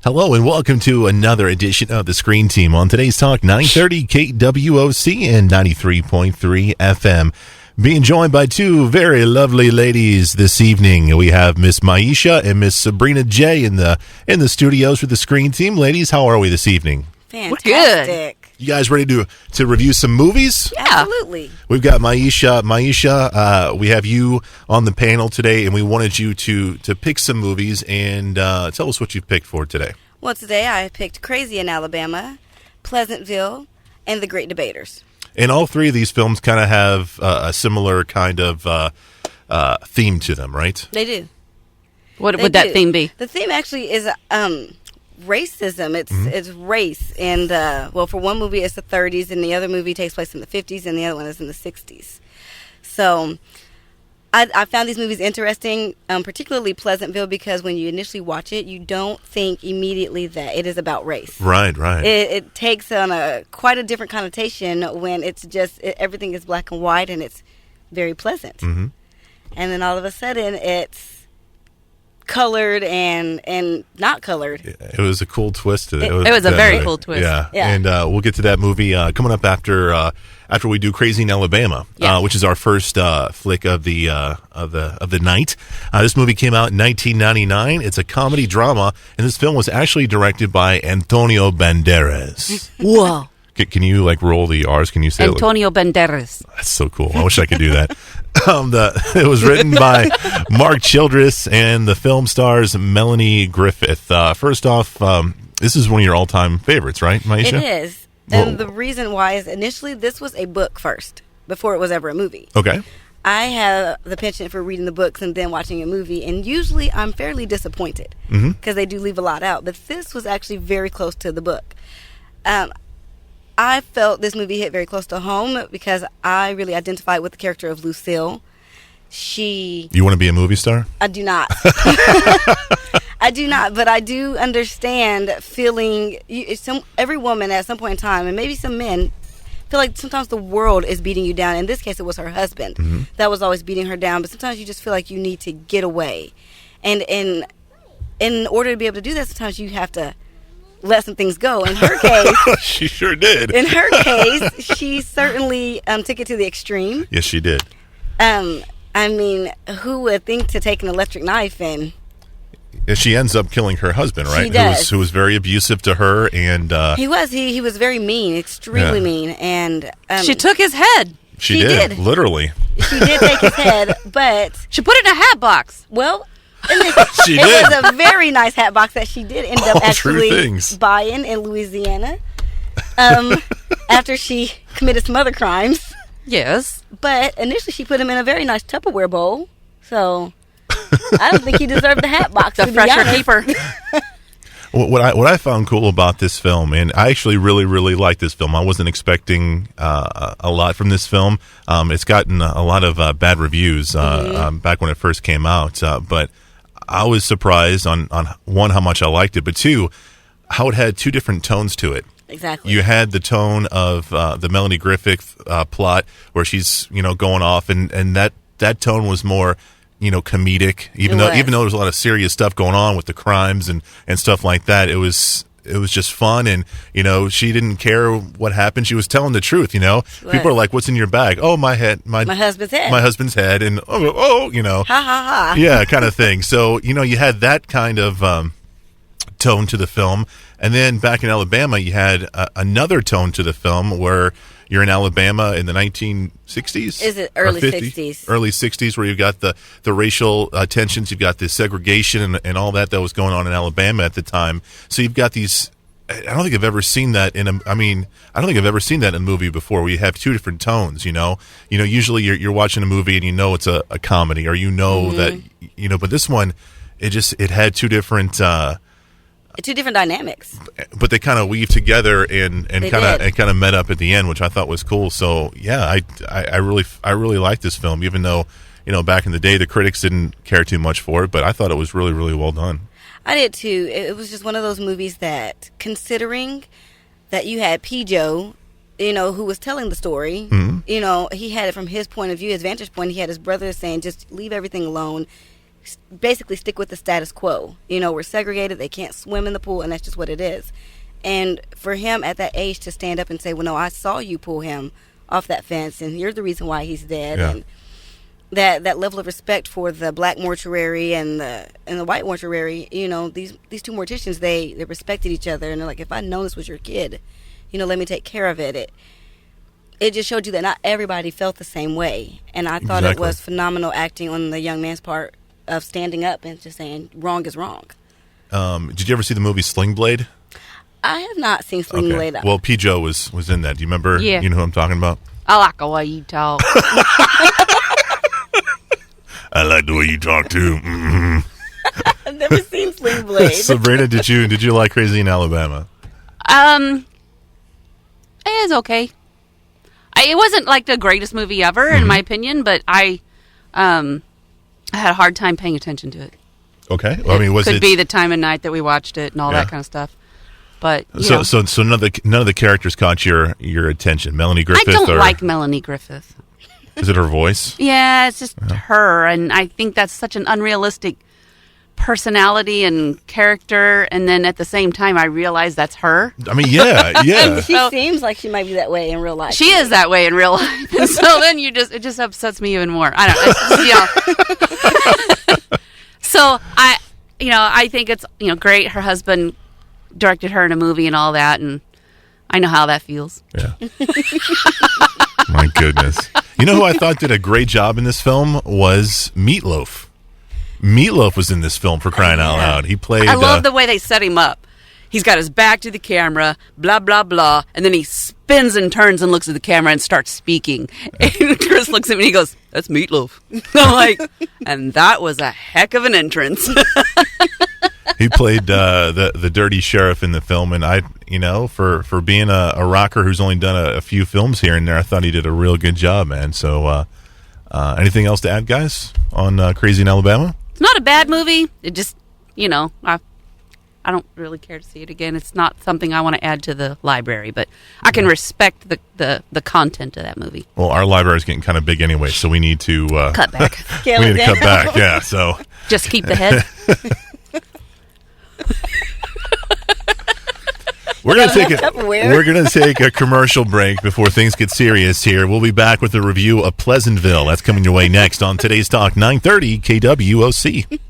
Hello and welcome to another edition of the Screen Team on today's Talk 930 KWOC and 93.3 FM. Being joined by two very lovely ladies this evening. We have Miss Maisha and Miss Sabrina J in the studios with the Screen Team. Ladies, how are we this evening? Fantastic. We're good. You guys ready to review some movies? Yeah. Absolutely. We've got Maisha. Maisha, we have you on the panel today, and we wanted you to pick some movies and tell us what you picked for today. Well, today I picked Crazy in Alabama, Pleasantville, and The Great Debaters. And all three of these films kind of have a similar kind of theme to them, right? They do. What They would that do. theme be? The theme actually is racism. It's race. And, for one movie it's the 30s, and the other movie takes place in the 50s, and the other one is in the 60s. So I found these movies interesting, particularly Pleasantville, because when you initially watch it, you don't think immediately that it is about race. Right. It takes on quite a different connotation when it's just everything is black and white and it's very pleasant. Mm-hmm. And then all of a sudden it's colored and not colored. It was a cool twist to it. It was a very cool twist. Yeah. Yeah. And we'll get to that movie coming up after we do Crazy in Alabama, Yeah. which is our first flick of the night. This movie came out in 1999. It's a comedy drama, and this film was actually directed by Antonio Banderas. Whoa. Can you roll the R's? Can you say Antonio Banderas. That's so cool. I wish I could do that. It was written by Mark Childress, and the film stars Melanie Griffith. First off, this is one of your all-time favorites, right, Maisha? It is. And the reason why is initially this was a book first, before it was ever a movie. Okay. I have the penchant for reading the books and then watching a movie, and usually I'm fairly disappointed because they do leave a lot out. But this was actually very close to the book. I felt this movie hit very close to home because I really identified with the character of Lucille. You want to be a movie star? I do not. I do not, but I do understand feeling. Every woman at some point in time, and maybe some men, feel like sometimes the world is beating you down. In this case, it was her husband that was always beating her down. But sometimes you just feel like you need to get away, and in order to be able to do that, sometimes you have to let some things go. In her case, She sure did. in her case, she certainly took it to the extreme. Yes, she did. I mean, who would think to take an electric knife and... And she ends up killing her husband, right? She does. Who was very abusive to her, and He was very mean, extremely mean, and She took his head. she She did. literally. she did take his head, but She put it in a hat box. well, She it did. was a very nice hat box that she did end up All true actually things. buying in Louisiana after she committed some other crimes. Yes. But initially, she put him in a very nice Tupperware bowl, so I don't think he deserved the hat box. The to be fresher honest. keeper. What I found cool about this film, and I actually really, really like this film. I wasn't expecting a lot from this film. It's gotten a lot of bad reviews back when it first came out, but I was surprised on one, how much I liked it, but two, how it had two different tones to it. Exactly. You had the tone of the Melanie Griffith plot where she's going off, and that tone was more comedic, even though there was a lot of serious stuff going on with the crimes and stuff like that. It was just fun, and she didn't care what happened. She was telling the truth. People are like, "What's in your bag?" "Oh, my head, my husband's head, my husband's head," and ha ha ha, yeah, kind of thing. So you had that kind of tone to the film, and then back in Alabama, you had another tone to the film where you're in Alabama in the 1960s. Is it early 60s? Early 60s, where you've got the racial tensions, you've got the segregation and all that was going on in Alabama at the time. So you've got these. I don't think I've ever seen that I don't think I've ever seen that in a movie before, where you have two different tones. Usually you're watching a movie and it's a comedy, or that but this one, it had two different dynamics, but they kind of weave together and kind of met up at the end, which I thought was cool. So yeah, I really like this film, even though back in the day the critics didn't care too much for it, but I thought it was really, really well done. I did too. It was just one of those movies that, considering that you had P. Joe, who was telling the story, he had it from his point of view, his vantage point. He had his brother saying, just leave everything alone. basically stick with the status quo. You know, we're segregated. They can't swim in the pool, and that's just what it is. And for him at that age to stand up and say, well, no, I saw you pull him off that fence, and you're the reason why he's dead. Yeah. And that level of respect for the black mortuary and the white mortuary, you know, these two morticians, they respected each other, and they're like, if I'd known this was your kid, you know, let me take care of it. It just showed you that not everybody felt the same way. And I thought it was phenomenal acting on the young man's part of standing up and just saying wrong is wrong. Did you ever see the movie Sling Blade? I have not seen Sling Blade. Well, P. Joe was in that. Do you remember? Yeah. You know who I'm talking about? I like the way you talk. I like the way you talk too. Mm-hmm. I've never seen Sling Blade. Sabrina, did you like Crazy in Alabama? It is okay. It wasn't like the greatest movie ever, in my opinion, but I had a hard time paying attention to it. Okay. Well, I mean, could be the time of night that we watched it and all that kind of stuff. But so none of the characters caught your attention. Melanie Griffith. I don't like Melanie Griffith. Is it her voice? Yeah, it's just her, and I think that's such an unrealistic personality and character. And then at the same time, I realize that's her. I mean, yeah. She seems like she might be that way in real life. She is that way in real life, and so then it just upsets me even more. I don't know. So I think it's great. Her husband directed her in a movie and all that, and I know how that feels. Yeah. My goodness. You know who I thought did a great job in this film was Meatloaf. Meatloaf was in this film, for crying out loud. He played... I love the way they set him up. He's got his back to the camera, blah, blah, blah, and then he spins and turns and looks at the camera and starts speaking. And Chris looks at me and he goes, that's Meatloaf. I'm like, and that was a heck of an entrance. He played the dirty sheriff in the film, and for being a rocker who's only done a few films here and there, I thought he did a real good job, man. So anything else to add, guys, on Crazy in Alabama? It's not a bad movie. It just, I don't really care to see it again. It's not something I want to add to the library, but I can respect the content of that movie. Well, our library is getting kind of big anyway, so we need to cut back. We need to cut back, yeah. So just keep the head. We're gonna take a commercial break before things get serious here. We'll be back with a review of Pleasantville. That's coming your way next on Today's Talk 930 KWOC.